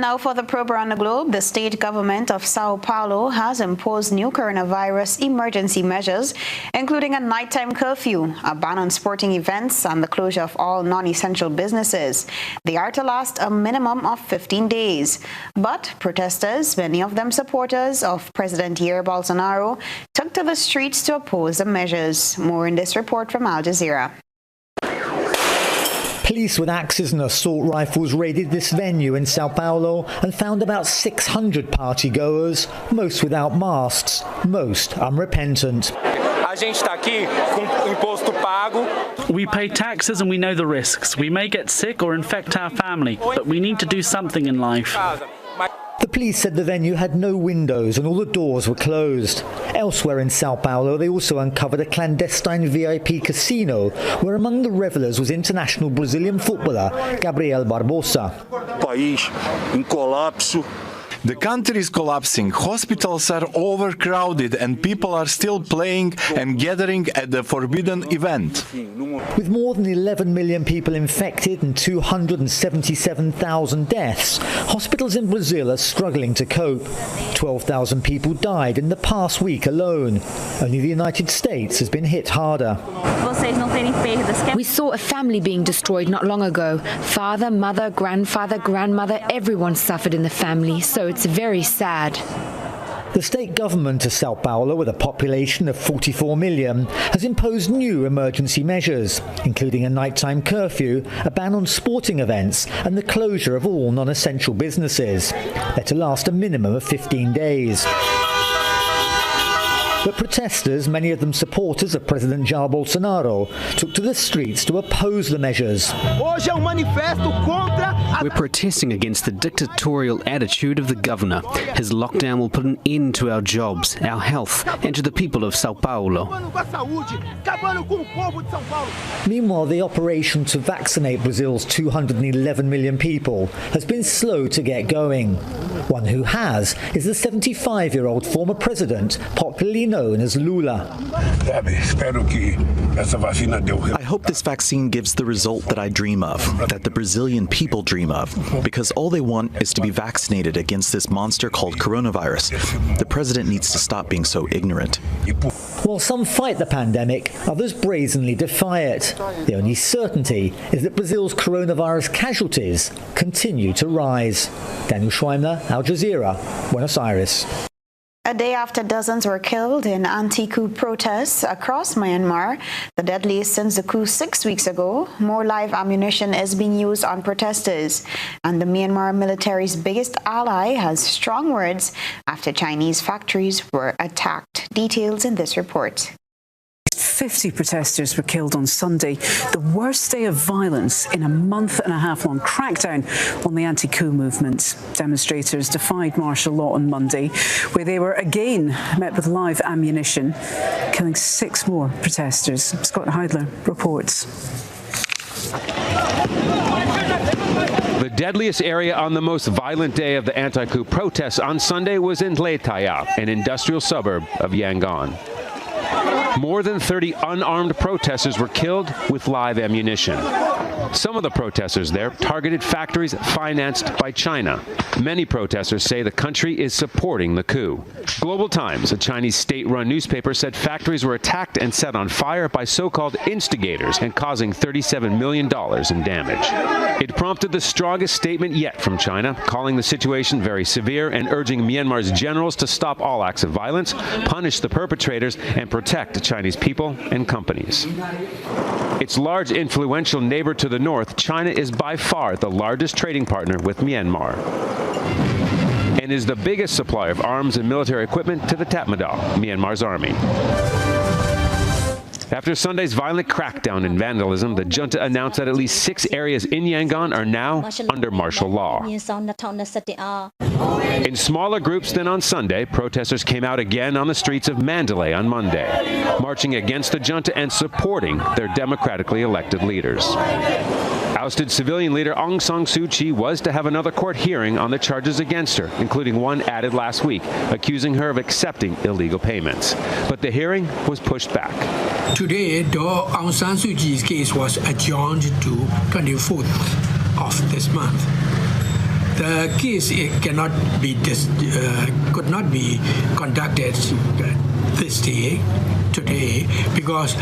Now for the probe around the globe, the state government of Sao Paulo has imposed new coronavirus emergency measures, including a nighttime curfew, a ban on sporting events, and the closure of all non-essential businesses. They are to last a minimum of 15 days. But protesters, many of them supporters of President Jair Bolsonaro, took to the streets to oppose the measures. More in this report from Al Jazeera. Police with axes and assault rifles raided this venue in Sao Paulo and found about 600 partygoers, most without masks, most unrepentant. We pay taxes and we know the risks. We may get sick or infect our family, but we need to do something in life. The police said the venue had no windows and all the doors were closed. Elsewhere in Sao Paulo, they also uncovered a clandestine VIP casino where among the revelers was international Brazilian footballer Gabriel Barbosa. The country is collapsing, hospitals are overcrowded and people are still playing and gathering at the forbidden event. With more than 11 million people infected and 277,000 deaths, hospitals in Brazil are struggling to cope. 12,000 people died in the past week alone. Only the United States has been hit harder. We saw a family being destroyed not long ago. Father, mother, grandfather, grandmother, everyone suffered in the family, so it's very sad. The state government of Sao Paulo, with a population of 44 million, has imposed new emergency measures, including a nighttime curfew, a ban on sporting events, and the closure of all non-essential businesses. They're to last a minimum of 15 days. But protesters, many of them supporters of President Jair Bolsonaro, took to the streets to oppose the measures. We're protesting against the dictatorial attitude of the governor. His lockdown will put an end to our jobs, our health, and to the people of Sao Paulo. Meanwhile, the operation to vaccinate Brazil's 211 million people has been slow to get going. One who has is the 75-year-old former president, popularly known as Lula. I hope this vaccine gives the result that I dream of, that the Brazilian people dream of, because all they want is to be vaccinated against this monster called coronavirus. The president needs to stop being so ignorant. While some fight the pandemic, others brazenly defy it. The only certainty is that Brazil's coronavirus casualties continue to rise. Daniel Schweimler, Al Jazeera, Buenos Aires. A day after dozens were killed in anti-coup protests across Myanmar, the deadliest since the coup 6 weeks ago, more live ammunition is being used on protesters. And the Myanmar military's biggest ally has strong words after Chinese factories were attacked. Details in this report. 50 protesters were killed on Sunday, the worst day of violence in a month-and-a-half-long crackdown on the anti-coup movement. Demonstrators defied martial law on Monday, where they were again met with live ammunition, killing 6 more protesters. Scott Heidler reports. The deadliest area on the most violent day of the anti-coup protests on Sunday was in Leytaya, an industrial suburb of Yangon. More than 30 unarmed protesters were killed with live ammunition. Some of the protesters there targeted factories financed by China. Many protesters say the country is supporting the coup. Global Times, a Chinese state-run newspaper, said factories were attacked and set on fire by so-called instigators and causing $37 million in damage. It prompted the strongest statement yet from China, calling the situation very severe and urging Myanmar's generals to stop all acts of violence, punish the perpetrators, and protect the Chinese people and companies. Its large, influential neighbor to the north, China is by far the largest trading partner with Myanmar and is the biggest supplier of arms and military equipment to the Tatmadaw, Myanmar's army. After Sunday's violent crackdown and vandalism, the junta announced that at least 6 areas in Yangon are now under martial law. In smaller groups than on Sunday, protesters came out again on the streets of Mandalay on Monday, marching against the junta and supporting their democratically elected leaders. Ousted civilian leader Aung San Suu Kyi was to have another court hearing on the charges against her, including one added last week, accusing her of accepting illegal payments. But the hearing was pushed back. Today, Aung San Suu Kyi's case was adjourned to 24th of this month. The case could not be conducted today, because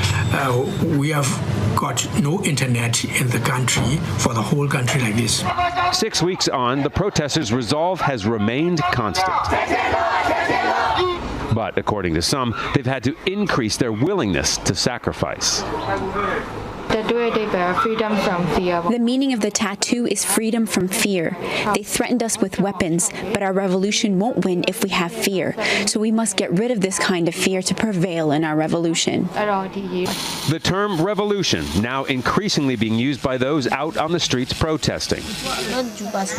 we have got no internet in the country for the whole country like this. 6 weeks on, the protesters' resolve has remained constant. But according to some, they've had to increase their willingness to sacrifice. The meaning of the tattoo is freedom from fear. They threatened us with weapons, but our revolution won't win if we have fear. So we must get rid of this kind of fear to prevail in our revolution. The term revolution now increasingly being used by those out on the streets protesting.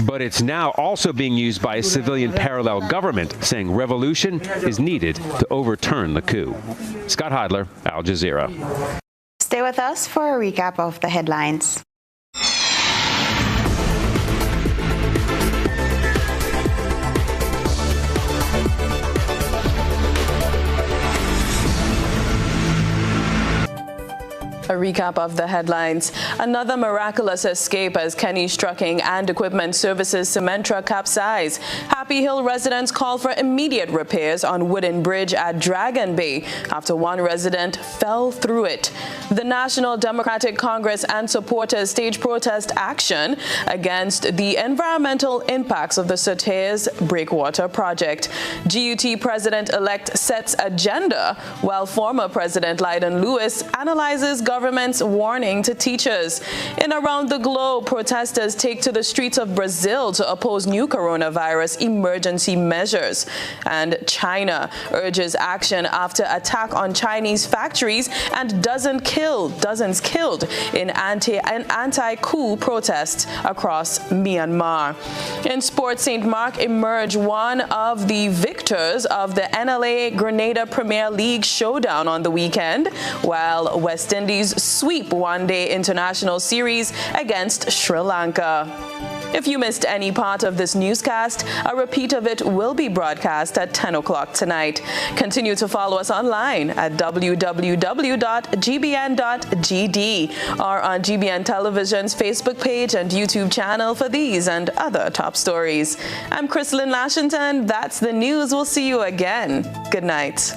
But it's now also being used by a civilian parallel government saying revolution is needed to overturn the coup. Scott Heidler, Al Jazeera. Stay with us for a recap of the headlines. A recap of the headlines. Another miraculous escape as Kenny's Trucking and Equipment Services Cementra capsized. Happy Hill residents call for immediate repairs on wooden bridge at Dragon Bay after one resident fell through it. The National Democratic Congress and supporters stage protest action against the environmental impacts of the Soteas Breakwater project. GUT President-elect sets agenda while former President Lyden Lewis analyzes government's warning to teachers. And around the globe, protesters take to the streets of Brazil to oppose new coronavirus emergency measures. And China urges action after attack on Chinese factories and dozens killed in anti-coup protests across Myanmar. In sports, St. Mark emerged one of the victors of the NLA Grenada Premier League showdown on the weekend, while West Indies sweep one-day international series against Sri Lanka. If you missed any part of this newscast, a repeat of it will be broadcast at 10 o'clock tonight. Continue to follow us online at www.gbn.gd or on GBN Television's Facebook page and YouTube channel for these and other top stories. I'm Chrislyn Lashington. That's the news. We'll see you again. Good night.